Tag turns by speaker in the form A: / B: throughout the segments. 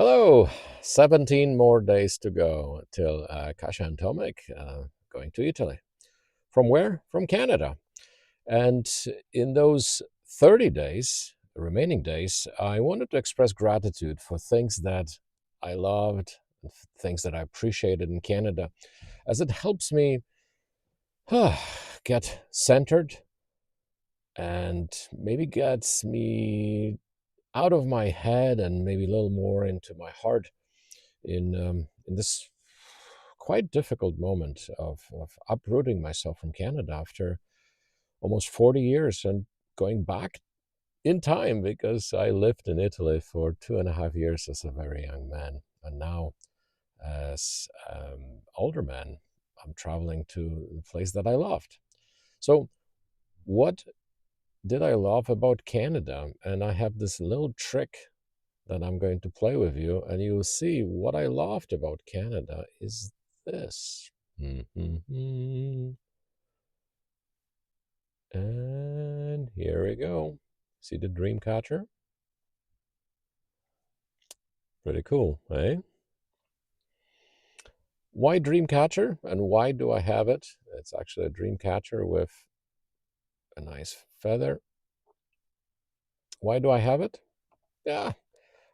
A: Hello, 17 more days to go till Kasia and Tomek going to Italy. From where? From Canada. And in those 30 days, the remaining days, I wanted to express gratitude for things that I loved, things that I appreciated in Canada, as it helps me get centered and maybe gets me out of my head and maybe a little more into my heart in this quite difficult moment of uprooting myself from Canada after almost 40 years and going back in time because I lived in Italy for 2.5 years as a very young man. And now, as older man, I'm traveling to the place that I loved. So, what did I love about Canada? And I have this little trick that I'm going to play with you, and you will see what I loved about Canada is this. And here we go. See the Dreamcatcher? Pretty cool, eh? Why Dreamcatcher, and why do I have it? It's actually a Dreamcatcher with a nice feather. Why do I have it? Yeah,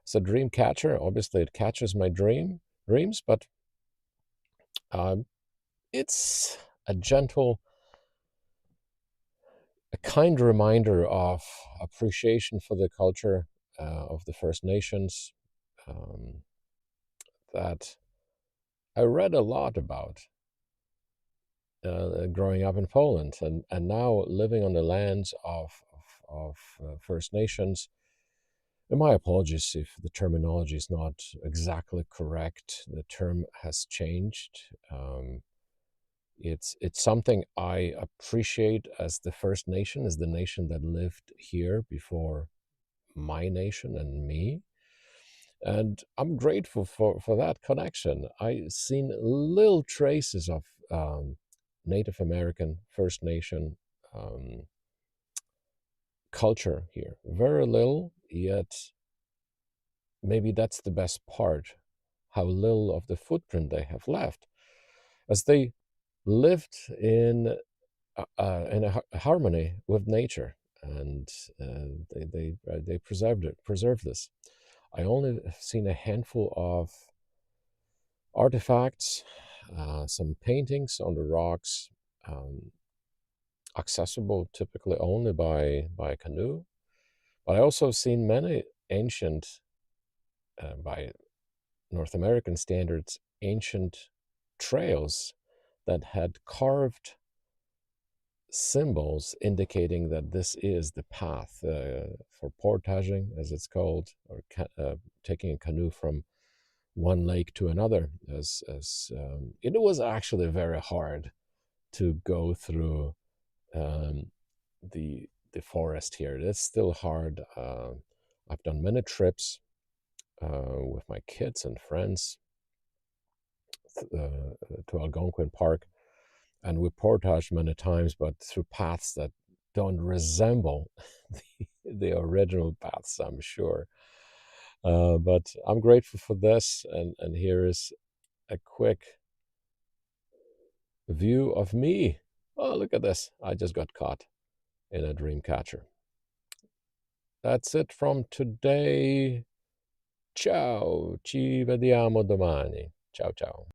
A: it's a dream catcher. Obviously, it catches my dreams, but um, it's a gentle, a kind reminder of appreciation for the culture of the First Nations um, that I read a lot about growing up in Poland, and now living on the lands of First Nations. And my apologies if the terminology is not exactly correct. The term has changed. It's something I appreciate as the First Nation, as the nation that lived here before my nation and me. And I'm grateful for that connection. I've seen little traces of Native American, First Nation culture here. Very little, yet maybe that's the best part, how little of the footprint they have left, as they lived in a harmony with nature, and they preserved this. I only have seen a handful of artifacts, some paintings on the rocks, accessible typically only by canoe. But I also have seen many ancient, by North American standards, ancient trails that had carved symbols indicating that this is the path for portaging, as it's called, or taking a canoe from one lake to another. As it was actually very hard to go through um, the forest here. It's still hard. I've done many trips with my kids and friends to Algonquin Park, and we portaged many times, but through paths that don't resemble the original paths, I'm sure. But I'm grateful for this, and here is a quick view of me. Oh, look at this. I just got caught in a dream catcher. That's it from today. Ciao, ci vediamo domani. Ciao, ciao.